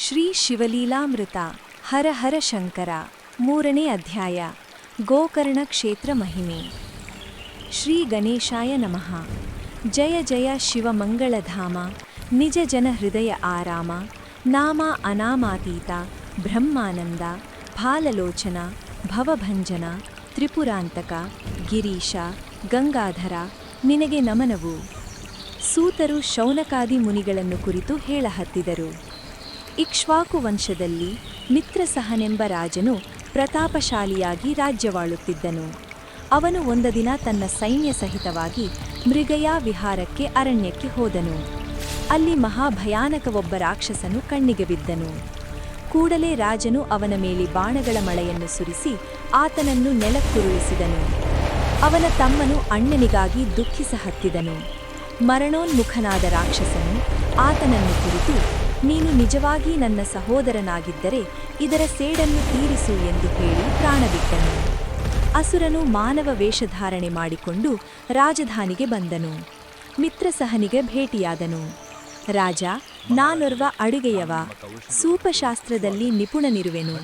ಶ್ರೀ ಶಿವಲೀಲಾಮೃತ ಹರ ಹರ ಶಂಕರ ಮೂರನೇ ಅಧ್ಯಾಯ ಗೋಕರ್ಣ ಕ್ಷೇತ್ರ ಮಹಿಮೆ. ಶ್ರೀ ಗಣೇಶಾಯ ನಮಃ. ಜಯ ಜಯ ಶಿವಮಂಗಳಧಾಮ, ನಿಜ ಜನ ಹೃದಯ ಆರಾಮ, ನಾಮ ಅನಾಮಾತೀತ ಬ್ರಹ್ಮಾನಂದ, ಫಾಲಲೋಚನ ಭವಭಂಜನ, ತ್ರಿಪುರಾಂತಕ ಗಿರೀಶ ಗಂಗಾಧರ ನಿನಗೆ ನಮನವು. ಸೂತರು ಶೌನಕಾದಿ ಮುನಿಗಳನ್ನು ಕುರಿತು ಹೇಳಹತ್ತಿದರು. ಇಕ್ಷ್ವಾಕು ವಂಶದಲ್ಲಿ ಮಿತ್ರಸಹನೆಂಬ ರಾಜನು ಪ್ರತಾಪಶಾಲಿಯಾಗಿ ರಾಜ್ಯವಾಳುತ್ತಿದ್ದನು. ಅವನು ಒಂದು ದಿನ ತನ್ನ ಸೈನ್ಯ ಸಹಿತವಾಗಿ ಮೃಗಯಾ ವಿಹಾರಕ್ಕೆ ಅರಣ್ಯಕ್ಕೆ ಹೋದನು. ಅಲ್ಲಿ ಮಹಾಭಯಾನಕ ಒಬ್ಬ ರಾಕ್ಷಸನು ಕಣ್ಣಿಗೆ ಬಿದ್ದನು. ಕೂಡಲೇ ರಾಜನು ಅವನ ಮೇಲೆ ಬಾಣಗಳ ಮಳೆಯನ್ನು ಸುರಿಸಿ ಆತನನ್ನು ನೆಲಕ್ಕುರುಳಿಸಿದನು. ಅವನ ತಮ್ಮನು ಅಣ್ಣನಿಗಾಗಿ ದುಃಖಿಸಹತ್ತಿದನು. ಮರಣೋನ್ಮುಖನಾದ ರಾಕ್ಷಸನು ಆತನನ್ನು ಕುರಿತು, ನೀನು ನಿಜವಾಗಿ ನನ್ನ ಸಹೋದರನಾಗಿದ್ದರೆ ಇದರ ಸೇಡನ್ನು ತೀರಿಸು ಎಂದು ಹೇಳಿ ಪ್ರಾಣಬಿಟ್ಟನು. ಅಸುರನು ಮಾನವ ವೇಷಧಾರಣೆ ಮಾಡಿಕೊಂಡು ರಾಜಧಾನಿಗೆ ಬಂದನು. ಮಿತ್ರಸಹನಿಗೆ ಭೇಟಿಯಾದನು. ರಾಜ, ನಾನೊರ್ವ ಅಡುಗೆಯವ, ಸೂಪಶಾಸ್ತ್ರದಲ್ಲಿ ನಿಪುಣನಿರುವೆನು.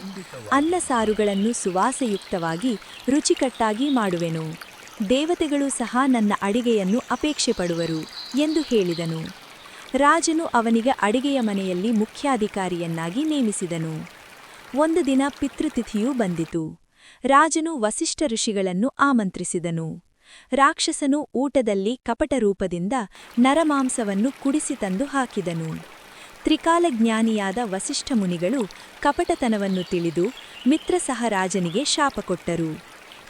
ಅನ್ನ ಸಾರುಗಳನ್ನು ಸುವಾಸಯುಕ್ತವಾಗಿ ರುಚಿಕಟ್ಟಾಗಿ ಮಾಡುವೆನು. ದೇವತೆಗಳು ಸಹ ನನ್ನ ಅಡಿಗೆಯನ್ನು ಅಪೇಕ್ಷೆ ಪಡುವರು ಎಂದು ಹೇಳಿದನು. ರಾಜನು ಅವನಿಗೆ ಅಡಿಗೆಯ ಮನೆಯಲ್ಲಿ ಮುಖ್ಯಾಧಿಕಾರಿಯನ್ನಾಗಿ ನೇಮಿಸಿದನು. ಒಂದು ದಿನ ಪಿತೃತಿಥಿಯೂ ಬಂದಿತು. ರಾಜನು ವಸಿಷ್ಠ ಋಷಿಗಳನ್ನು ಆಮಂತ್ರಿಸಿದನು. ರಾಕ್ಷಸನು ಊಟದಲ್ಲಿ ಕಪಟ ರೂಪದಿಂದ ನರಮಾಂಸವನ್ನು ಕುಡಿಸಿ ತಂದು ಹಾಕಿದನು. ತ್ರಿಕಾಲಜ್ಞಾನಿಯಾದ ವಸಿಷ್ಠ ಮುನಿಗಳು ಕಪಟತನವನ್ನು ತಿಳಿದು ಮಿತ್ರಸಹ ರಾಜನಿಗೆ ಶಾಪ ಕೊಟ್ಟರು.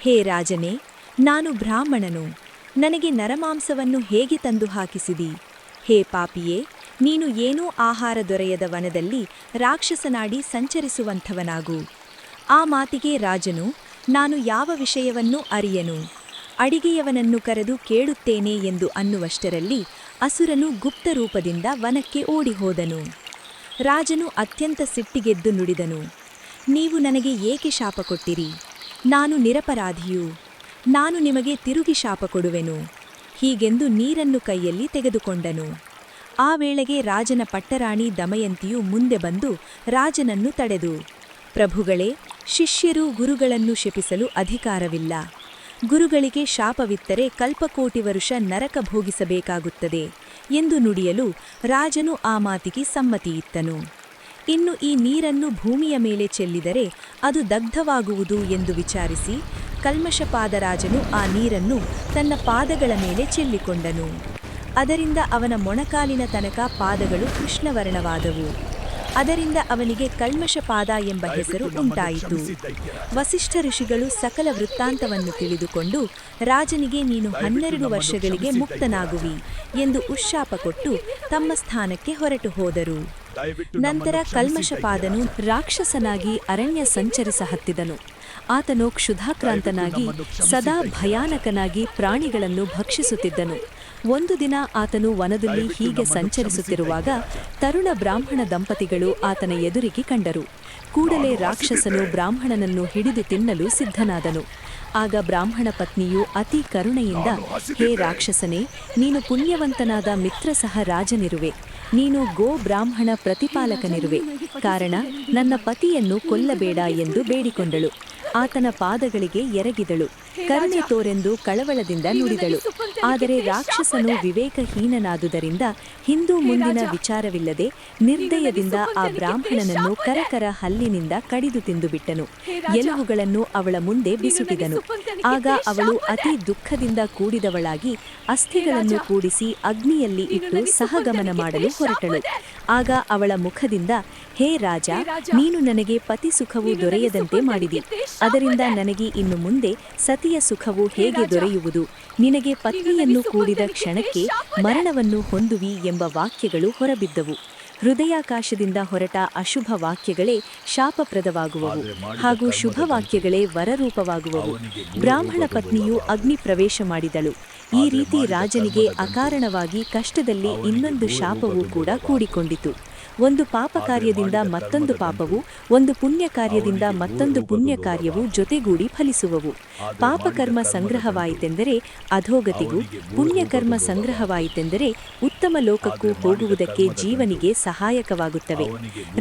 ಹೇ ರಾಜನೇ, ನಾನು ಬ್ರಾಹ್ಮಣನು, ನನಗೆ ನರಮಾಂಸವನ್ನು ಹೇಗೆ ತಂದು ಹಾಕಿಸಿದಿ? ಹೇ ಪಾಪಿಯೇ, ನೀನು ಏನೂ ಆಹಾರ ದೊರೆಯದ ವನದಲ್ಲಿ ರಾಕ್ಷಸನಾಡಿ ಸಂಚರಿಸುವಂಥವನಾಗು. ಆ ಮಾತಿಗೆ ರಾಜನು, ನಾನು ಯಾವ ವಿಷಯವನ್ನೂ ಅರಿಯನು, ಅಡಿಗೆಯವನನ್ನು ಕರೆದು ಕೇಳುತ್ತೇನೆ ಎಂದು ಅನ್ನುವಷ್ಟರಲ್ಲಿ ಅಸುರನು ಗುಪ್ತರೂಪದಿಂದ ವನಕ್ಕೆ ಓಡಿಹೋದನು. ರಾಜನು ಅತ್ಯಂತ ಸಿಟ್ಟಿಗೆದ್ದು ನುಡಿದನು, ನೀವು ನನಗೆ ಏಕೆ ಶಾಪ ಕೊಟ್ಟಿರಿ? ನಾನು ನಿರಪರಾಧಿಯು. ನಾನು ನಿಮಗೆ ತಿರುಗಿ ಶಾಪ ಕೊಡುವೆನು. ಹೀಗೆಂದು ನೀರನ್ನು ಕೈಯಲ್ಲಿ ತೆಗೆದುಕೊಂಡನು. ಆ ವೇಳೆಗೆ ರಾಜನ ಪಟ್ಟರಾಣಿ ದಮಯಂತಿಯು ಮುಂದೆ ಬಂದು ರಾಜನನ್ನು ತಡೆದು, ಪ್ರಭುಗಳೇ, ಶಿಷ್ಯರು ಗುರುಗಳನ್ನು ಶಪಿಸಲು ಅಧಿಕಾರವಿಲ್ಲ. ಗುರುಗಳಿಗೆ ಶಾಪವಿತ್ತರೆ ಕಲ್ಪಕೋಟಿ ವರುಷ ನರಕ ಭೋಗಿಸಬೇಕಾಗುತ್ತದೆ ಎಂದು ನುಡಿಯಲು ರಾಜನು ಆ ಮಾತಿಗೆ ಸಮ್ಮತಿಯಿತ್ತನು. ಇನ್ನು ಈ ನೀರನ್ನು ಭೂಮಿಯ ಮೇಲೆ ಚೆಲ್ಲಿದರೆ ಅದು ದಗ್ಧವಾಗುವುದು ಎಂದು ವಿಚಾರಿಸಿ ಕಲ್ಮಷಪಾದರಾಜನು ಆ ನೀರನ್ನು ತನ್ನ ಪಾದಗಳ ಮೇಲೆ ಚೆಲ್ಲಿಕೊಂಡನು. ಅದರಿಂದ ಅವನ ಮೊಣಕಾಲಿನ ತನಕ ಪಾದಗಳು ಕೃಷ್ಣವರ್ಣವಾದವು. ಅದರಿಂದ ಅವನಿಗೆ ಕಲ್ಮಷಪಾದ ಎಂಬ ಹೆಸರು ಉಂಟಾಯಿತು. ವಸಿಷ್ಠ ಋಷಿಗಳು ಸಕಲ ವೃತ್ತಾಂತವನ್ನು ತಿಳಿದುಕೊಂಡು ರಾಜನಿಗೆ ನೀನು 12 ವರ್ಷಗಳಿಗೆ ಮುಕ್ತನಾಗುವಿ ಎಂದು ಉಶ್ಶಾಪ ಕೊಟ್ಟು ತಮ್ಮ ಸ್ಥಾನಕ್ಕೆ ಹೊರಟು ಹೋದರು. ನಂತರ ಕಲ್ಮಷಪಾದನು ರಾಕ್ಷಸನಾಗಿ ಅರಣ್ಯ ಸಂಚರಿಸಹತ್ತಿದನು. ಆತನು ಕ್ಷುಧಾಕ್ರಾಂತನಾಗಿ ಸದಾ ಭಯಾನಕನಾಗಿ ಪ್ರಾಣಿಗಳನ್ನು ಭಕ್ಷಿಸುತ್ತಿದ್ದನು. ಒಂದು ದಿನ ಆತನು ವನದಲ್ಲಿ ಹೀಗೆ ಸಂಚರಿಸುತ್ತಿರುವಾಗ ತರುಣ ಬ್ರಾಹ್ಮಣ ದಂಪತಿಗಳು ಆತನ ಎದುರಿಗೆ ಕಂಡರು. ಕೂಡಲೇ ರಾಕ್ಷಸನು ಬ್ರಾಹ್ಮಣನನ್ನು ಹಿಡಿದು ತಿನ್ನಲು ಸಿದ್ಧನಾದನು. ಆಗ ಬ್ರಾಹ್ಮಣ ಪತ್ನಿಯು ಅತಿ ಕರುಣೆಯಿಂದ, ಹೇ ರಾಕ್ಷಸನೇ, ನೀನು ಪುಣ್ಯವಂತನಾದ ಮಿತ್ರಸಹ ರಾಜನಿರುವೆ. ನೀನು ಗೋ ಬ್ರಾಹ್ಮಣ ಪ್ರತಿಪಾಲಕನಿರುವೆ. ಕಾರಣ ನನ್ನ ಪತಿಯನ್ನು ಕೊಲ್ಲಬೇಡ ಎಂದು ಬೇಡಿಕೊಂಡಳು. ಆತನ ಪಾದಗಳಿಗೆ ಎರಗಿದಳು. ಕರುಣೆ ತೋರೆಂದು ಕಳವಳದಿಂದ ನುಡಿದಳು. ಆದರೆ ರಾಕ್ಷಸನು ವಿವೇಕಹೀನನಾದುದರಿಂದ ಹಿಂದೂ ಮುಂದಿನ ವಿಚಾರವಿಲ್ಲದೆ ನಿರ್ದಯದಿಂದ ಆ ಬ್ರಾಹ್ಮಣನನ್ನು ಕರಕರ ಹಲ್ಲಿನಿಂದ ಕಡಿದು ತಿಂದುಬಿಟ್ಟನು. ಎಲುಬುಗಳನ್ನು ಅವಳ ಮುಂದೆ ಬಿಸುಕಿದನು. ಆಗ ಅವಳು ಅತಿ ದುಃಖದಿಂದ ಕೂಡಿದವಳಾಗಿ ಅಸ್ಥಿಗಳನ್ನು ಕೂಡಿಸಿ ಅಗ್ನಿಯಲ್ಲಿ ಇಟ್ಟು ಸಹಗಮನ ಮಾಡಲು ಹೊರಟಳು. ಆಗ ಅವಳ ಮುಖದಿಂದ, ಹೇ ರಾಜ, ನೀನು ನನಗೆ ಪತಿ ಸುಖವು ದೊರೆಯದಂತೆ ಮಾಡಿದಿ. ಅದರಿಂದ ನನಗೆ ಇನ್ನು ಮುಂದೆ ಸತಿಯ ಸುಖವು ಹೇಗೆ ದೊರೆಯುವುದು? ನಿನಗೆ ಪತ್ನಿಯನ್ನು ಕೂಡಿದ ಕ್ಷಣಕ್ಕೆ ಮರಣವನ್ನು ಹೊಂದುವಿ ಎಂಬ ವಾಕ್ಯಗಳು ಹೊರಬಿದ್ದವು. ಹೃದಯಾಕಾಶದಿಂದ ಹೊರಟ ಅಶುಭ ವಾಕ್ಯಗಳೇ ಶಾಪಪ್ರದವಾಗುವವು, ಹಾಗೂ ಶುಭ ವಾಕ್ಯಗಳೇ ವರರೂಪವಾಗುವವು. ಬ್ರಾಹ್ಮಣ ಪತ್ನಿಯು ಅಗ್ನಿ ಪ್ರವೇಶ ಮಾಡಿದಳು. ಈ ರೀತಿ ರಾಜನಿಗೆ ಅಕಾರಣವಾಗಿ ಕಷ್ಟದಲ್ಲಿ ಇನ್ನೊಂದು ಶಾಪವೂ ಕೂಡ ಕೂಡಿಕೊಂಡಿತು. ಒಂದು ಪಾಪ ಕಾರ್ಯದಿಂದ ಮತ್ತೊಂದು ಪಾಪವು, ಒಂದು ಪುಣ್ಯ ಕಾರ್ಯದಿಂದ ಮತ್ತೊಂದು ಪುಣ್ಯ ಕಾರ್ಯವು ಜೊತೆಗೂಡಿ ಫಲಿಸುವವು. ಪಾಪಕರ್ಮ ಸಂಗ್ರಹವಾಯಿತೆಂದರೆ ಅಧೋಗತಿಗೂ, ಪುಣ್ಯಕರ್ಮ ಸಂಗ್ರಹವಾಯಿತೆಂದರೆ ಉತ್ತಮ ಲೋಕಕ್ಕೂ ಹೋಗುವುದಕ್ಕೆ ಜೀವನಿಗೆ ಸಹಾಯಕವಾಗುತ್ತವೆ.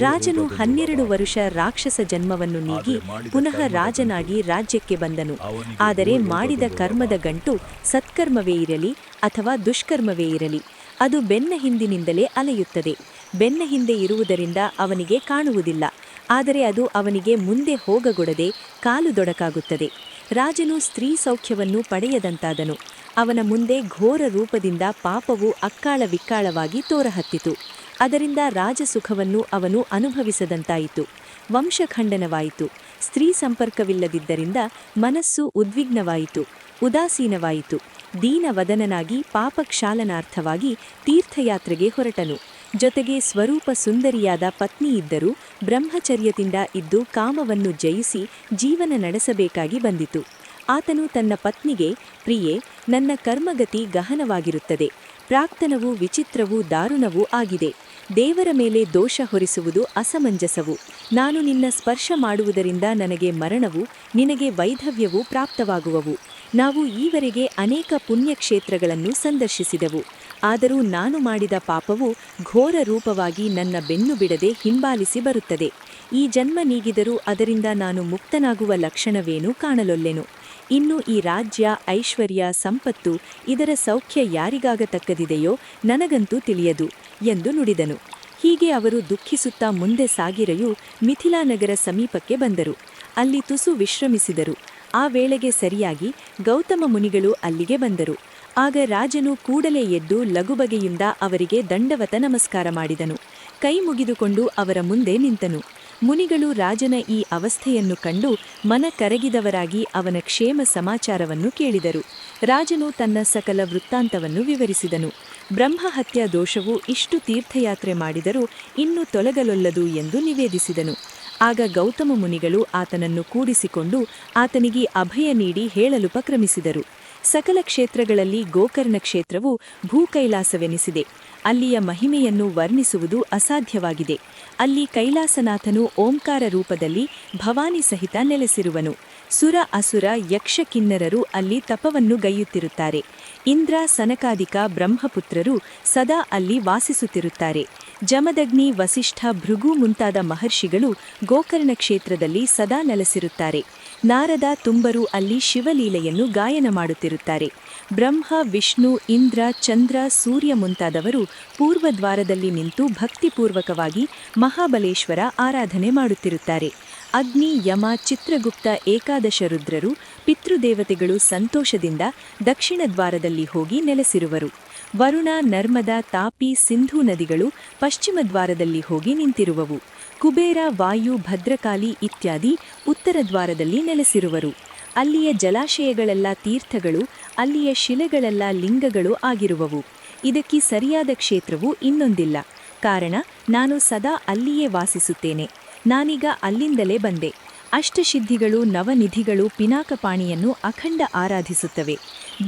ರಾಜನು 12 ವರುಷ ರಾಕ್ಷಸ ಜನ್ಮವನ್ನು ನೀಗಿ ಪುನಃ ರಾಜನಾಗಿ ರಾಜ್ಯಕ್ಕೆ ಬಂದನು. ಆದರೆ ಮಾಡಿದ ಕರ್ಮದ ಗಂಟು ಸತ್ಕರ್ಮವೇ ಇರಲಿ ಅಥವಾ ದುಷ್ಕರ್ಮವೇ ಇರಲಿ, ಅದು ಬೆನ್ನ ಹಿಂದಿನಿಂದಲೇ ಅಲೆಯುತ್ತದೆ. ಬೆನ್ನ ಹಿಂದೆ ಇರುವುದರಿಂದ ಅವನಿಗೆ ಕಾಣುವುದಿಲ್ಲ, ಆದರೆ ಅದು ಅವನಿಗೆ ಮುಂದೆ ಹೋಗಗೊಡದೆ ಕಾಲುದೊಡಕಾಗುತ್ತದೆ. ರಾಜನು ಸ್ತ್ರೀ ಸೌಖ್ಯವನ್ನು ಪಡೆಯದಂತಾದನು. ಅವನ ಮುಂದೆ ಘೋರ ರೂಪದಿಂದ ಪಾಪವು ಅಕ್ಕಾಳ ವಿಕ್ಕಾಳವಾಗಿ ತೋರಹತ್ತಿತು. ಅದರಿಂದ ರಾಜಸುಖವನ್ನು ಅವನು ಅನುಭವಿಸದಂತಾಯಿತು. ವಂಶಖಂಡನವಾಯಿತು. ಸ್ತ್ರೀ ಸಂಪರ್ಕವಿಲ್ಲದಿದ್ದರಿಂದ ಮನಸ್ಸು ಉದ್ವಿಗ್ನವಾಯಿತು, ಉದಾಸೀನವಾಯಿತು. ದೀನವದನನಾಗಿ ಪಾಪಕ್ಷಾಲನಾರ್ಥವಾಗಿ ತೀರ್ಥಯಾತ್ರೆಗೆ ಹೊರಟನು. ಜೊತೆಗೆ ಸ್ವರೂಪ ಸುಂದರಿಯಾದ ಪತ್ನಿಯಿದ್ದರೂ ಬ್ರಹ್ಮಚರ್ಯದಿಂದ ಇದ್ದು ಕಾಮವನ್ನು ಜಯಿಸಿ ಜೀವನ ನಡೆಸಬೇಕಾಗಿ ಬಂದಿತು. ಆತನು ತನ್ನ ಪತ್ನಿಗೆ, ಪ್ರಿಯೆ, ನನ್ನ ಕರ್ಮಗತಿ ಗಹನವಾಗಿರುತ್ತದೆ. ಪ್ರಾಕ್ತನವೂ ವಿಚಿತ್ರವೂ ದಾರುಣವೂ ಆಗಿದೆ. ದೇವರ ಮೇಲೆ ದೋಷ ಹೊರಿಸುವುದು ಅಸಮಂಜಸವು. ನಾನು ನಿನ್ನ ಸ್ಪರ್ಶ ಮಾಡುವುದರಿಂದ ನನಗೆ ಮರಣವು, ನಿನಗೆ ವೈಧವ್ಯವೂ ಪ್ರಾಪ್ತವಾಗುವವು. ನಾವು ಈವರೆಗೆ ಅನೇಕ ಪುಣ್ಯಕ್ಷೇತ್ರಗಳನ್ನು ಸಂದರ್ಶಿಸಿದೆವು. ಆದರೂ ನಾನು ಮಾಡಿದ ಪಾಪವು ಘೋರ ರೂಪವಾಗಿ ನನ್ನ ಬೆನ್ನು ಬಿಡದೆ ಹಿಂಬಾಲಿಸಿ ಬರುತ್ತದೆ. ಈ ಜನ್ಮ ನೀಗಿದರೂ ಅದರಿಂದ ನಾನು ಮುಕ್ತನಾಗುವ ಲಕ್ಷಣವೇನೂ ಕಾಣಲೊಲ್ಲೆನು. ಇನ್ನು ಈ ರಾಜ್ಯ, ಐಶ್ವರ್ಯ, ಸಂಪತ್ತು, ಇದರ ಸೌಖ್ಯ ಯಾರಿಗಾಗತಕ್ಕದಿದೆಯೋ ನನಗಂತೂ ತಿಳಿಯದು ಎಂದು ನುಡಿದನು. ಹೀಗೆ ಅವರು ದುಃಖಿಸುತ್ತಾ ಮುಂದೆ ಸಾಗಿರೆಯೂ ಮಿಥಿಲಾ ನಗರ ಸಮೀಪಕ್ಕೆ ಬಂದರು. ಅಲ್ಲಿ ತುಸು ವಿಶ್ರಮಿಸಿದರು. ಆ ವೇಳೆಗೆ ಸರಿಯಾಗಿ ಗೌತಮ ಮುನಿಗಳು ಅಲ್ಲಿಗೆ ಬಂದರು. ಆಗ ರಾಜನು ಕೂಡಲೇ ಎದ್ದು ಲಗುಬಗೆಯಿಂದ ಅವರಿಗೆ ದಂಡವತ ನಮಸ್ಕಾರ ಮಾಡಿದನು. ಕೈ ಮುಗಿದುಕೊಂಡು ಅವರ ಮುಂದೆ ನಿಂತನು. ಮುನಿಗಳು ರಾಜನ ಈ ಅವಸ್ಥೆಯನ್ನು ಕಂಡು ಮನ ಕರಗಿದವರಾಗಿ ಅವನ ಕ್ಷೇಮ ಸಮಾಚಾರವನ್ನು ಕೇಳಿದರು. ರಾಜನು ತನ್ನ ಸಕಲ ವೃತ್ತಾಂತವನ್ನು ವಿವರಿಸಿದನು. ಬ್ರಹ್ಮಹತ್ಯಾ ದೋಷವು ಇಷ್ಟು ತೀರ್ಥಯಾತ್ರೆ ಮಾಡಿದರೂ ಇನ್ನೂ ತೊಲಗಲೊಲ್ಲದು ಎಂದು ನಿವೇದಿಸಿದನು. ಆಗ ಗೌತಮ ಮುನಿಗಳು ಆತನನ್ನು ಕೂಡಿಸಿಕೊಂಡು ಆತನಿಗೆ ಅಭಯ ನೀಡಿ ಹೇಳಲುಪಕ್ರಮಿಸಿದರು. ಸಕಲ ಕ್ಷೇತ್ರಗಳಲ್ಲಿ ಗೋಕರ್ಣ ಕ್ಷೇತ್ರವು ಭೂಕೈಲಾಸವೆನಿಸಿದೆ. ಅಲ್ಲಿಯ ಮಹಿಮೆಯನ್ನು ವರ್ಣಿಸುವುದು ಅಸಾಧ್ಯವಾಗಿದೆ. ಅಲ್ಲಿ ಕೈಲಾಸನಾಥನು ಓಂಕಾರ ರೂಪದಲ್ಲಿ ಭವಾನಿ ಸಹಿತ ನೆಲೆಸಿರುವನು. ಸುರ, ಅಸುರ, ಯಕ್ಷ, ಕಿನ್ನರರು ಅಲ್ಲಿ ತಪವನ್ನು ಗೈಯುತ್ತಿರುತ್ತಾರೆ. ಇಂದ್ರ, ಸನಕಾದಿಕ ಬ್ರಹ್ಮಪುತ್ರರು ಸದಾ ಅಲ್ಲಿ ವಾಸಿಸುತ್ತಿರುತ್ತಾರೆ. ಜಮದಗ್ನಿ, ವಸಿಷ್ಠ, ಭೃಗು ಮುಂತಾದ ಮಹರ್ಷಿಗಳು ಗೋಕರ್ಣ ಕ್ಷೇತ್ರದಲ್ಲಿ ಸದಾ ನೆಲೆಸಿರುತ್ತಾರೆ. ನಾರದ, ತುಂಬರು ಅಲ್ಲಿ ಶಿವಲೀಲೆಯನ್ನು ಗಾಯನ ಮಾಡುತ್ತಿರುತ್ತಾರೆ. ಬ್ರಹ್ಮ, ವಿಷ್ಣು, ಇಂದ್ರ, ಚಂದ್ರ, ಸೂರ್ಯ ಮುಂತಾದವರು ಪೂರ್ವದ್ವಾರದಲ್ಲಿ ನಿಂತು ಭಕ್ತಿಪೂರ್ವಕವಾಗಿ ಮಹಾಬಲೇಶ್ವರ ಆರಾಧನೆ ಮಾಡುತ್ತಿರುತ್ತಾರೆ. ಅಗ್ನಿ, ಯಮ, ಚಿತ್ರಗುಪ್ತ, ಏಕಾದಶ ರುದ್ರರು, ಪಿತೃದೇವತೆಗಳು ಸಂತೋಷದಿಂದ ದಕ್ಷಿಣ ದ್ವಾರದಲ್ಲಿ ಹೋಗಿ ನೆಲೆಸಿರುವರು. ವರುಣ, ನರ್ಮದಾ, ತಾಪಿ, ಸಿಂಧೂ ನದಿಗಳು ಪಶ್ಚಿಮ ದ್ವಾರದಲ್ಲಿ ಹೋಗಿ ನಿಂತಿರುವವು. ಕುಬೇರ, ವಾಯು, ಭದ್ರಕಾಳಿ ಇತ್ಯಾದಿ ಉತ್ತರ ದ್ವಾರದಲ್ಲಿ ನೆಲೆಸಿರುವರು. ಅಲ್ಲಿಯ ಜಲಾಶಯಗಳೆಲ್ಲ ತೀರ್ಥಗಳು, ಅಲ್ಲಿಯ ಶಿಲೆಗಳೆಲ್ಲ ಲಿಂಗಗಳು ಆಗಿರುವವು. ಇದಕ್ಕೆ ಸರಿಯಾದ ಕ್ಷೇತ್ರವು ಇನ್ನೊಂದಿಲ್ಲ. ಕಾರಣ, ನಾನು ಸದಾ ಅಲ್ಲಿಯೇ ವಾಸಿಸುತ್ತೇನೆ. ನಾನೀಗ ಅಲ್ಲಿಂದಲೇ ಬಂದೆ. ಅಷ್ಟಸಿದ್ಧಿಗಳು, ನವನಿಧಿಗಳು ಪಿನಾಕಪಾಣಿಯನ್ನು ಅಖಂಡ ಆರಾಧಿಸುತ್ತವೆ.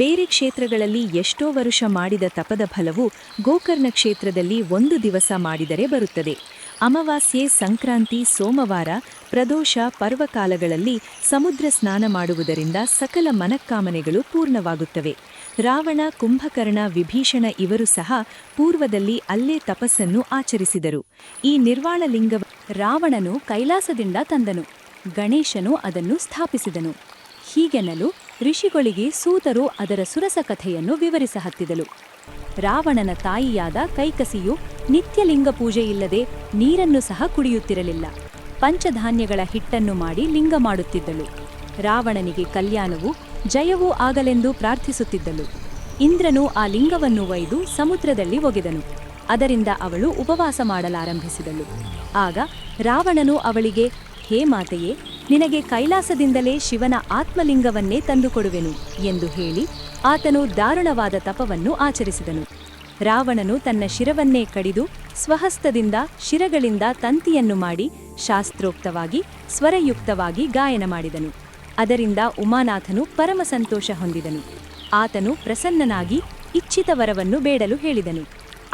ಬೇರೆ ಕ್ಷೇತ್ರಗಳಲ್ಲಿ ಎಷ್ಟೋ ವರುಷ ಮಾಡಿದ ತಪದ ಫಲವು ಗೋಕರ್ಣ ಕ್ಷೇತ್ರದಲ್ಲಿ 1 ದಿವಸ ಮಾಡಿದರೆ ಬರುತ್ತದೆ. ಅಮಾವಾಸ್ಯೆ, ಸಂಕ್ರಾಂತಿ, ಸೋಮವಾರ, ಪ್ರದೋಷ, ಪರ್ವಕಾಲಗಳಲ್ಲಿ ಸಮುದ್ರ ಸ್ನಾನ ಮಾಡುವುದರಿಂದ ಸಕಲ ಮನಕ್ಕಾಮನೆಗಳು ಪೂರ್ಣವಾಗುತ್ತವೆ. ರಾವಣ, ಕುಂಭಕರ್ಣ, ವಿಭೀಷಣ ಇವರು ಸಹ ಪೂರ್ವದಲ್ಲಿ ಅಲ್ಲೇ ತಪಸ್ಸನ್ನು ಆಚರಿಸಿದರು. ಈ ನಿರ್ವಾಳಲಿಂಗ ರಾವಣನು ಕೈಲಾಸದಿಂದ ತಂದನು. ಗಣೇಶನು ಅದನ್ನು ಸ್ಥಾಪಿಸಿದನು. ಹೀಗೆನ್ನಲು ಋಷಿಗಳಿಗೆ ಸೂತರು ಅದರ ಸುರಸ ಕಥೆಯನ್ನು ವಿವರಿಸಹತ್ತಿದಳು. ರಾವಣನ ತಾಯಿಯಾದ ಕೈಕಸಿಯು ನಿತ್ಯಲಿಂಗ ಪೂಜೆಯಿಲ್ಲದೆ ನೀರನ್ನು ಸಹ ಕುಡಿಯುತ್ತಿರಲಿಲ್ಲ. ಪಂಚಧಾನ್ಯಗಳ ಹಿಟ್ಟನ್ನು ಮಾಡಿ ಲಿಂಗ ಮಾಡುತ್ತಿದ್ದಳು. ರಾವಣನಿಗೆ ಕಲ್ಯಾಣವೂ ಜಯವೂ ಆಗಲೆಂದು ಪ್ರಾರ್ಥಿಸುತ್ತಿದ್ದಳು. ಇಂದ್ರನು ಆ ಲಿಂಗವನ್ನು ಒಯ್ದು ಸಮುದ್ರದಲ್ಲಿ ಒಗೆದನು. ಅದರಿಂದ ಅವಳು ಉಪವಾಸ ಮಾಡಲಾರಂಭಿಸಿದಳು. ಆಗ ರಾವಣನು ಅವಳಿಗೆ, ಹೇ ಮಾತೆಯೇ, ನಿನಗೆ ಕೈಲಾಸದಿಂದಲೇ ಶಿವನ ಆತ್ಮಲಿಂಗವನ್ನೇ ತಂದುಕೊಡುವೆನು ಎಂದು ಹೇಳಿ ಆತನು ದಾರುಣವಾದ ತಪವನ್ನು ಆಚರಿಸಿದನು. ರಾವಣನು ತನ್ನ ಶಿರವನ್ನೇ ಕಡಿದು ಸ್ವಹಸ್ತದಿಂದ ಶಿರಗಳಿಂದ ತಂತಿಯನ್ನು ಮಾಡಿ ಶಾಸ್ತ್ರೋಕ್ತವಾಗಿ ಸ್ವರಯುಕ್ತವಾಗಿ ಗಾಯನ ಮಾಡಿದನು. ಅದರಿಂದ ಉಮಾನಾಥನು ಪರಮ ಸಂತೋಷ ಹೊಂದಿದನು. ಆತನು ಪ್ರಸನ್ನನಾಗಿ ಇಚ್ಛಿತ ವರವನ್ನು ಬೇಡಲು ಹೇಳಿದನು.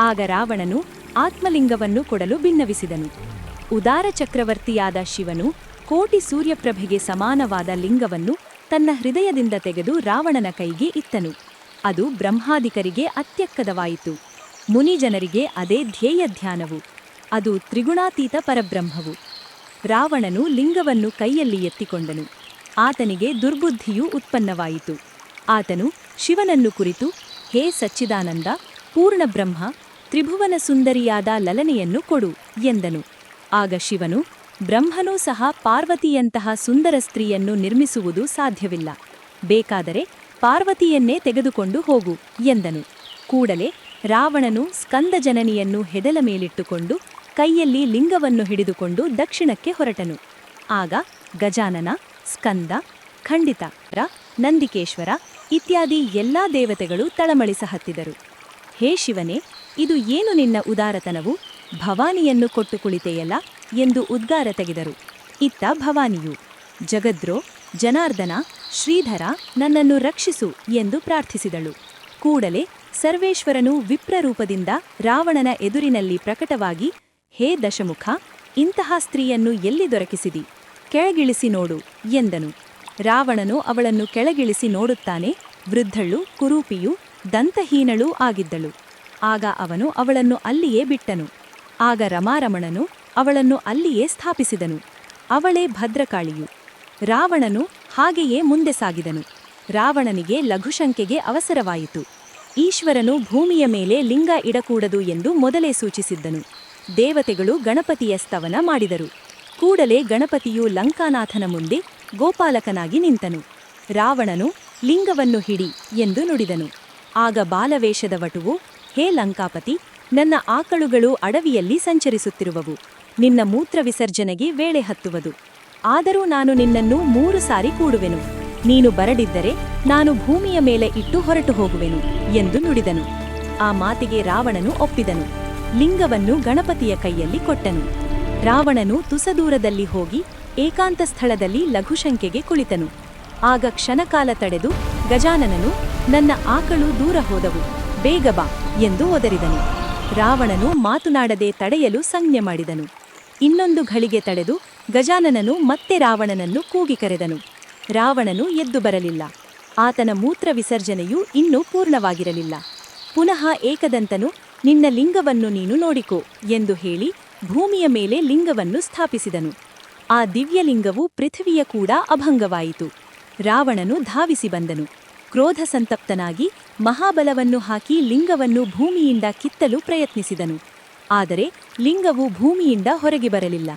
ಆಗ ರಾವಣನು ಆತ್ಮಲಿಂಗವನ್ನು ಕೊಡಲು ಭಿನ್ನವಿಸಿದನು. ಉದಾರ ಚಕ್ರವರ್ತಿಯಾದ ಶಿವನು ಕೋಟಿ ಸೂರ್ಯಪ್ರಭೆಗೆ ಸಮಾನವಾದ ಲಿಂಗವನ್ನು ತನ್ನ ಹೃದಯದಿಂದ ತೆಗೆದು ರಾವಣನ ಕೈಗೆ ಇತ್ತನು. ಅದು ಬ್ರಹ್ಮಾದಿಕರಿಗೆ ಅತ್ಯಕ್ಕದವಾಯಿತು. ಮುನಿಜನರಿಗೆ ಅದೇ ಧ್ಯೇಯ ಧ್ಯಾನವು. ಅದು ತ್ರಿಗುಣಾತೀತ ಪರಬ್ರಹ್ಮವು. ರಾವಣನು ಲಿಂಗವನ್ನು ಕೈಯಲ್ಲಿ ಎತ್ತಿಕೊಂಡನು. ಆತನಿಗೆ ದುರ್ಬುದ್ಧಿಯೂ ಉತ್ಪನ್ನವಾಯಿತು. ಆತನು ಶಿವನನ್ನು ಕುರಿತು, ಹೇ ಸಚ್ಚಿದಾನಂದ, ಪೂರ್ಣಬ್ರಹ್ಮ, ತ್ರಿಭುವನ ಸುಂದರಿಯಾದ ಲಲನೆಯನ್ನು ಕೊಡು ಎಂದನು. ಆಗ ಶಿವನು, ಬ್ರಹ್ಮನೂ ಸಹ ಪಾರ್ವತಿಯಂತಹ ಸುಂದರ ಸ್ತ್ರೀಯನ್ನು ನಿರ್ಮಿಸುವುದು ಸಾಧ್ಯವಿಲ್ಲ. ಬೇಕಾದರೆ ಪಾರ್ವತಿಯನ್ನೇ ತೆಗೆದುಕೊಂಡು ಹೋಗು ಎಂದನು. ಕೂಡಲೇ ರಾವಣನು ಸ್ಕಂದಜನನಿಯನ್ನು ಹೆದಲ ಮೇಲಿಟ್ಟುಕೊಂಡು ಕೈಯಲ್ಲಿ ಲಿಂಗವನ್ನು ಹಿಡಿದುಕೊಂಡು ದಕ್ಷಿಣಕ್ಕೆ ಹೊರಟನು. ಆಗ ಗಜಾನನ, ಸ್ಕಂದ, ಖಂಡಿತ, ನಂದಿಕೇಶ್ವರ ಇತ್ಯಾದಿ ಎಲ್ಲಾ ದೇವತೆಗಳು ತಳಮಳಿಸಹತ್ತಿದರು. ಹೇ ಶಿವನೇ, ಇದು ಏನು ನಿನ್ನ ಉದಾರತನವು? ಭವಾನಿಯನ್ನು ಕೊಟ್ಟು ಕುಳಿತೆಯಲ್ಲ ಎಂದು ಉದ್ಗಾರ ತೆಗೆದರು. ಇತ್ತ ಭವಾನಿಯು, ಜಗದ್ರೋ, ಜನಾರ್ದನ, ಶ್ರೀಧರ, ನನ್ನನ್ನು ರಕ್ಷಿಸು ಎಂದು ಪ್ರಾರ್ಥಿಸಿದಳು. ಕೂಡಲೇ ಸರ್ವೇಶ್ವರನು ವಿಪ್ರರೂಪದಿಂದ ರಾವಣನ ಎದುರಿನಲ್ಲಿ ಪ್ರಕಟವಾಗಿ, ಹೇ ದಶಮುಖ, ಇಂತಹ ಸ್ತ್ರೀಯನ್ನು ಎಲ್ಲಿ ದೊರಕಿಸಿದಿ? ಕೆಳಗಿಳಿಸಿ ನೋಡು ಎಂದನು. ರಾವಣನು ಅವಳನ್ನು ಕೆಳಗಿಳಿಸಿ ನೋಡುತ್ತಾನೆ. ವೃದ್ಧಳು, ಕುರೂಪಿಯೂ ದಂತಹೀನಳೂ ಆಗಿದ್ದಳು. ಆಗ ಅವನು ಅವಳನ್ನು ಅಲ್ಲಿಯೇ ಬಿಟ್ಟನು. ಆಗ ರಮಾರಮಣನು ಅವಳನ್ನು ಅಲ್ಲಿಯೇ ಸ್ಥಾಪಿಸಿದನು. ಅವಳೇ ಭದ್ರಕಾಳಿಯು. ರಾವಣನು ಹಾಗೆಯೇ ಮುಂದೆ ಸಾಗಿದನು. ರಾವಣನಿಗೆ ಲಘುಶಂಕೆಗೆ ಅವಸರವಾಯಿತು. ಈಶ್ವರನು ಭೂಮಿಯ ಮೇಲೆ ಲಿಂಗ ಇಡಕೂಡದು ಎಂದು ಮೊದಲೇ ಸೂಚಿಸಿದ್ದನು. ದೇವತೆಗಳು ಗಣಪತಿಯ ಸ್ತವನ ಮಾಡಿದರು. ಕೂಡಲೇ ಗಣಪತಿಯು ಲಂಕಾನಾಥನ ಮುಂದೆ ಗೋಪಾಲಕನಾಗಿ ನಿಂತನು. ರಾವಣನು ಲಿಂಗವನ್ನು ಹಿಡಿ ಎಂದು ನುಡಿದನು. ಆಗ ಬಾಲವೇಷದ ವಟುವು, ಹೇ ಲಂಕಾಪತಿ, ನನ್ನ ಆಕಳುಗಳು ಅಡವಿಯಲ್ಲಿ ಸಂಚರಿಸುತ್ತಿರುವವು. ನಿನ್ನ ಮೂತ್ರ ವಿಸರ್ಜನೆಗೆ ವೇಳೆ ಹತ್ತುವುದು. ಆದರೂ ನಾನು ನಿನ್ನನ್ನು 3 ಸಾರಿ ಕೂಡುವೆನು. ನೀನು ಬರದಿದ್ದರೆ ನಾನು ಭೂಮಿಯ ಮೇಲೆ ಇಟ್ಟು ಹೊರಟು ಹೋಗುವೆನು ಎಂದು ನುಡಿದನು. ಆ ಮಾತಿಗೆ ರಾವಣನು ಒಪ್ಪಿದನು. ಲಿಂಗವನ್ನು ಗಣಪತಿಯ ಕೈಯಲ್ಲಿ ಕೊಟ್ಟನು. ರಾವಣನು ತುಸದೂರದಲ್ಲಿ ಹೋಗಿ ಏಕಾಂತ ಸ್ಥಳದಲ್ಲಿ ಲಘುಶಂಕೆಗೆ ಕುಳಿತನು. ಆಗ ಕ್ಷಣಕಾಲ ತಡೆದು ಗಜಾನನನು, ನನ್ನ ಆಕಳು ದೂರ ಹೋದವು, ಬೇಗ ಬಾ ಎಂದು ಒದರಿದನು. ರಾವಣನು ಮಾತನಾಡದೆ ತಡೆಯಲು ಸಂಜ್ಞೆ ಮಾಡಿದನು. ಇನ್ನೊಂದು ಘಳಿಗೆ ತಡೆದು ಗಜಾನನನು ಮತ್ತೆ ರಾವಣನನ್ನು ಕೂಗಿ ಕರೆದನು. ರಾವಣನು ಎದ್ದು ಬರಲಿಲ್ಲ. ಆತನ ಮೂತ್ರ ವಿಸರ್ಜನೆಯು ಇನ್ನೂ ಪೂರ್ಣವಾಗಿರಲಿಲ್ಲ. ಪುನಃ ಏಕದಂತನು, ನಿನ್ನ ಲಿಂಗವನ್ನು ನೀನು ನೋಡಿಕೋ ಎಂದು ಹೇಳಿ ಭೂಮಿಯ ಮೇಲೆ ಲಿಂಗವನ್ನು ಸ್ಥಾಪಿಸಿದನು. ಆ ದಿವ್ಯಲಿಂಗವು ಪೃಥ್ವಿಯ ಕೂಡ ಅಭಂಗವಾಯಿತು. ರಾವಣನು ಧಾವಿಸಿ ಬಂದನು. ಕ್ರೋಧ ಸಂತಪ್ತನಾಗಿ ಮಹಾಬಲವನ್ನು ಹಾಕಿ ಲಿಂಗವನ್ನು ಭೂಮಿಯಿಂದ ಕಿತ್ತಲು ಪ್ರಯತ್ನಿಸಿದನು. ಆದರೆ ಲಿಂಗವು ಭೂಮಿಯಿಂದ ಹೊರಗೆ ಬರಲಿಲ್ಲ.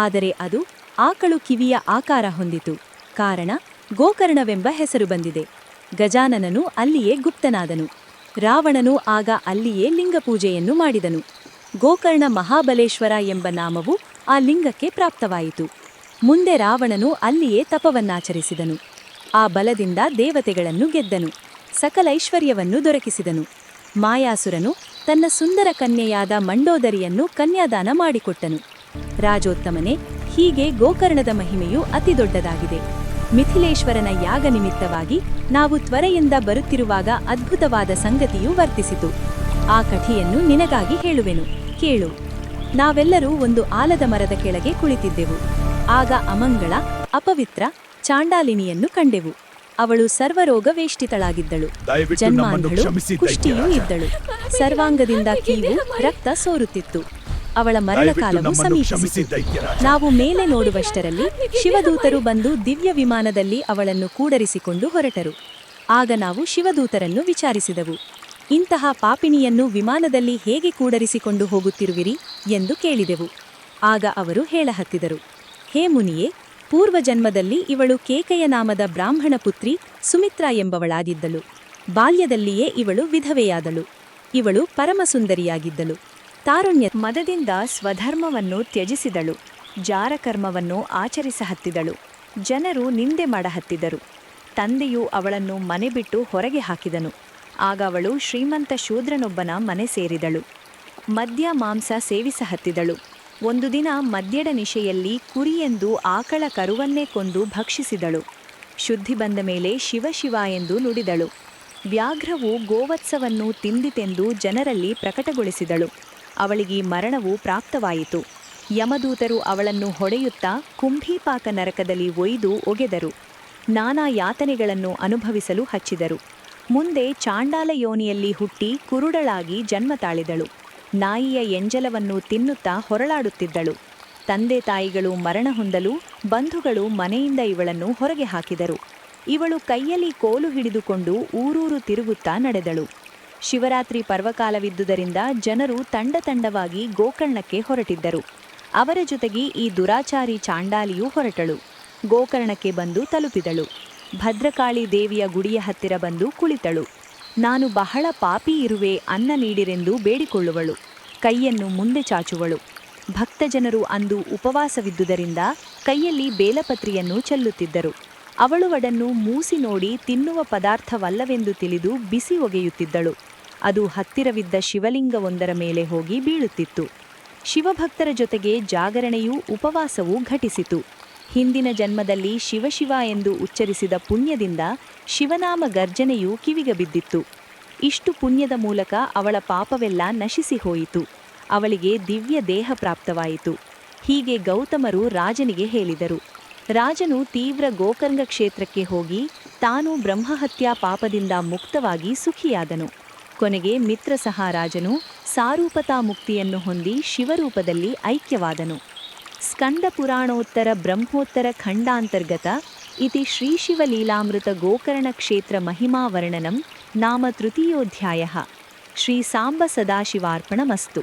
ಆದರೆ ಅದು ಆಕಳು ಕಿವಿಯ ಆಕಾರ ಹೊಂದಿತು. ಕಾರಣ ಗೋಕರ್ಣವೆಂಬ ಹೆಸರು ಬಂದಿದೆ. ಗಜಾನನನು ಅಲ್ಲಿಯೇ ಗುಪ್ತನಾದನು. ರಾವಣನು ಆಗ ಅಲ್ಲಿಯೇ ಲಿಂಗಪೂಜೆಯನ್ನು ಮಾಡಿದನು. ಗೋಕರ್ಣ ಮಹಾಬಲೇಶ್ವರ ಎಂಬ ನಾಮವು ಆ ಲಿಂಗಕ್ಕೆ ಪ್ರಾಪ್ತವಾಯಿತು. ಮುಂದೆ ರಾವಣನು ಅಲ್ಲಿಯೇ ತಪವನ್ನಾಚರಿಸಿದನು. ಆ ಬಲದಿಂದ ದೇವತೆಗಳನ್ನು ಗೆದ್ದನು. ಸಕಲ ಐಶ್ವರ್ಯವನ್ನು ದೊರಕಿಸಿದನು. ಮಾಯಾಸುರನು ತನ್ನ ಸುಂದರ ಕನ್ಯೆಯಾದ ಮಂಡೋದರಿಯನ್ನು ಕನ್ಯಾದಾನ ಮಾಡಿಕೊಟ್ಟನು. ರಾಜೋತ್ತಮನೆ, ಹೀಗೆ ಗೋಕರ್ಣದ ಮಹಿಮೆಯು ಅತಿ ದೊಡ್ಡದಾಗಿದೆ. ಮಿಥಿಲೇಶ್ವರನ ಯಾಗ ನಿಮಿತ್ತವಾಗಿ ನಾವು ತ್ವರೆಯಿಂದ ಬರುತ್ತಿರುವಾಗ ಅದ್ಭುತವಾದ ಸಂಗತಿಯು ವರ್ತಿಸಿತು. ಆ ಕಥೆಯನ್ನು ನಿನಗಾಗಿ ಹೇಳುವೆನು, ಕೇಳು. ನಾವೆಲ್ಲರೂ ಒಂದು ಆಲದ ಮರದ ಕೆಳಗೆ ಕುಳಿತಿದ್ದೆವು. ಆಗ ಅಮಂಗಳ, ಅಪವಿತ್ರ, ಚಾಂಡಾಲಿನಿಯನ್ನು ಕಂಡೆವು. ಅವಳು ಸರ್ವರೋಗ ವೇಷ್ಟಿತಳಾಗಿದ್ದಳು. ಜನ್ಮಾಂಧಳು, ಕುಷ್ಟಿಯೂ ಇದ್ದಳು. ಸರ್ವಾಂಗದಿಂದ ಕೀವು, ರಕ್ತ ಸೋರುತ್ತಿತ್ತು. ಅವಳ ಮರಣಕಾಲವು ಸಮೀಪಿಸಿತು. ನಾವು ಮೇಲೆ ನೋಡುವಷ್ಟರಲ್ಲಿ ಶಿವದೂತರು ಬಂದು ದಿವ್ಯ ವಿಮಾನದಲ್ಲಿ ಅವಳನ್ನು ಕೂಡರಿಸಿಕೊಂಡು ಹೊರಟರು. ಆಗ ನಾವು ಶಿವದೂತರನ್ನು ವಿಚಾರಿಸಿದೆವು, ಇಂತಹ ಪಾಪಿಣಿಯನ್ನು ವಿಮಾನದಲ್ಲಿ ಹೇಗೆ ಕೂಡರಿಸಿಕೊಂಡು ಹೋಗುತ್ತಿರುವಿರಿ ಎಂದು ಕೇಳಿದೆವು. ಆಗ ಅವರು ಹೇಳಹತ್ತಿದರು, ಹೇ ಮುನಿಯೇ, ಪೂರ್ವಜನ್ಮದಲ್ಲಿ ಇವಳು ಕೇಕೆಯ ನಾಮದ ಬ್ರಾಹ್ಮಣ ಪುತ್ರಿ ಸುಮಿತ್ರಾ ಎಂಬವಳಾಗಿದ್ದಳು. ಬಾಲ್ಯದಲ್ಲಿಯೇ ಇವಳು ವಿಧವೆಯಾದಳು. ಇವಳು ಪರಮಸುಂದರಿಯಾಗಿದ್ದಳು. ತಾರುಣ್ಯ ಮದದಿಂದ ಸ್ವಧರ್ಮವನ್ನು ತ್ಯಜಿಸಿದಳು. ಜಾರಕರ್ಮವನ್ನು ಆಚರಿಸಹತ್ತಿದಳು. ಜನರು ನಿಂದೆ ಮಾಡಹತ್ತಿದರು. ತಂದೆಯು ಅವಳನ್ನು ಮನೆ ಬಿಟ್ಟು ಹೊರಗೆ ಹಾಕಿದನು. ಆಗ ಅವಳು ಶ್ರೀಮಂತ ಶೂದ್ರನೊಬ್ಬನ ಮನೆ ಸೇರಿದಳು. ಮದ್ಯ ಮಾಂಸ ಸೇವಿಸಹತ್ತಿದಳು. ಒಂದು ದಿನ ಮದ್ಯಡ ನಿಶೆಯಲ್ಲಿ ಕುರಿಯೆಂದು ಆಕಳ ಕರುವನ್ನೇ ಕೊಂದು ಭಕ್ಷಿಸಿದಳು. ಶುದ್ಧಿ ಬಂದ ಮೇಲೆ ಶಿವ ಎಂದು ನುಡಿದಳು. ವ್ಯಾಘ್ರವು ಗೋವತ್ಸವನ್ನು ತಿಂದಿತೆಂದು ಜನರಲ್ಲಿ ಪ್ರಕಟಗೊಳಿಸಿದಳು. ಅವಳಿಗೆ ಮರಣವು ಪ್ರಾಪ್ತವಾಯಿತು. ಯಮದೂತರು ಅವಳನ್ನು ಹೊಡೆಯುತ್ತಾ ಕುಂಭೀಪಾಕ ನರಕದಲ್ಲಿ ಒಯ್ದು ಒಗೆದರು. ನಾನಾ ಯಾತನೆಗಳನ್ನು ಅನುಭವಿಸಲು ಹಚ್ಚಿದರು. ಮುಂದೆ ಚಾಂಡಾಲ ಯೋನಿಯಲ್ಲಿ ಹುಟ್ಟಿ ಕುರುಡಳಾಗಿ ಜನ್ಮ ತಾಳಿದಳು. ನಾಯಿಯ ಎಂಜಲವನ್ನು ತಿನ್ನುತ್ತಾ ಹೊರಳಾಡುತ್ತಿದ್ದಳು. ತಂದೆ ತಾಯಿಗಳು ಮರಣ ಹೊಂದಲು ಬಂಧುಗಳು ಮನೆಯಿಂದ ಇವಳನ್ನು ಹೊರಗೆ ಹಾಕಿದರು. ಇವಳು ಕೈಯಲ್ಲಿ ಕೋಲು ಹಿಡಿದುಕೊಂಡು ಊರೂರು ತಿರುಗುತ್ತಾ ನಡೆದಳು. ಶಿವರಾತ್ರಿ ಪರ್ವಕಾಲವಿದ್ದುದರಿಂದ ಜನರು ತಂಡವಾಗಿ ಗೋಕರ್ಣಕ್ಕೆ ಹೊರಟಿದ್ದರು. ಅವರ ಜೊತೆಗೆ ಈ ದುರಾಚಾರಿ ಚಾಂಡಾಲಿಯೂ ಹೊರಟಳು. ಗೋಕರ್ಣಕ್ಕೆ ಬಂದು ತಲುಪಿದಳು. ಭದ್ರಕಾಳಿ ದೇವಿಯ ಗುಡಿಯ ಹತ್ತಿರ ಬಂದು ಕುಳಿತಳು. ನಾನು ಬಹಳ ಪಾಪಿ ಇರುವೆ, ಅನ್ನ ನೀಡಿರೆಂದು ಬೇಡಿಕೊಳ್ಳುವಳು. ಕೈಯನ್ನು ಮುಂದೆ ಚಾಚುವಳು. ಭಕ್ತಜನರು ಅಂದು ಉಪವಾಸವಿದ್ದುದರಿಂದ ಕೈಯಲ್ಲಿ ಬೇಲಪತ್ರಿಯನ್ನು ಚೆಲ್ಲುತ್ತಿದ್ದರು. ಅವಳು ಅದನ್ನು ಮೂಸಿ ನೋಡಿ ತಿನ್ನುವ ಪದಾರ್ಥವಲ್ಲವೆಂದು ತಿಳಿದು ಬಿಸಿ ಒಗೆಯುತ್ತಿದ್ದಳು. ಅದು ಹತ್ತಿರವಿದ್ದ ಶಿವಲಿಂಗವೊಂದರ ಮೇಲೆ ಹೋಗಿ ಬೀಳುತ್ತಿತ್ತು. ಶಿವಭಕ್ತರ ಜೊತೆಗೆ ಜಾಗರಣೆಯೂ ಉಪವಾಸವೂ ಘಟಿಸಿತು. ಹಿಂದಿನ ಜನ್ಮದಲ್ಲಿ ಶಿವಶಿವ ಎಂದು ಉಚ್ಚರಿಸಿದ ಪುಣ್ಯದಿಂದ ಶಿವನಾಮ ಗರ್ಜನೆಯೂ ಕಿವಿಗೆ ಬಿದ್ದಿತ್ತು. ಇಷ್ಟು ಪುಣ್ಯದ ಮೂಲಕ ಅವಳ ಪಾಪವೆಲ್ಲ ನಶಿಸಿ ಹೋಯಿತು. ಅವಳಿಗೆ ದಿವ್ಯ ದೇಹ ಪ್ರಾಪ್ತವಾಯಿತು. ಹೀಗೆ ಗೌತಮರು ರಾಜನಿಗೆ ಹೇಳಿದರು. ರಾಜನು ತೀವ್ರ ಗೋಕರ್ಣ ಕ್ಷೇತ್ರಕ್ಕೆ ಹೋಗಿ ತಾನು ಬ್ರಹ್ಮಹತ್ಯಾ ಪಾಪದಿಂದ ಮುಕ್ತವಾಗಿ ಸುಖಿಯಾದನು. ಕೊನೆಗೆ ಮಿತ್ರಸಹಾರಾಜನು ಸಾರೂಪತಾ ಮುಕ್ತಿಯನ್ನು ಹೊಂದಿ ಶಿವರೂಪದಲ್ಲಿ ಐಕ್ಯವಾದನು. ಸ್ಕಂದ ಪುರಾಣೋತ್ತರ ಬ್ರಹ್ಮೋತ್ತರ ಖಂಡಾಂತರ್ಗತ ಇತಿ ಶ್ರೀಶಿವಲೀಲಾಮೃತ ಗೋಕರ್ಣ ಕ್ಷೇತ್ರ ಮಹಿಮಾ ವರ್ಣನಂ ನಾಮ ತೃತೀಯೋಧ್ಯಾಯಃ. ಶ್ರೀ ಸಾಂಬ ಸದಾಶಿವಾರ್ಪಣಮಸ್ತು.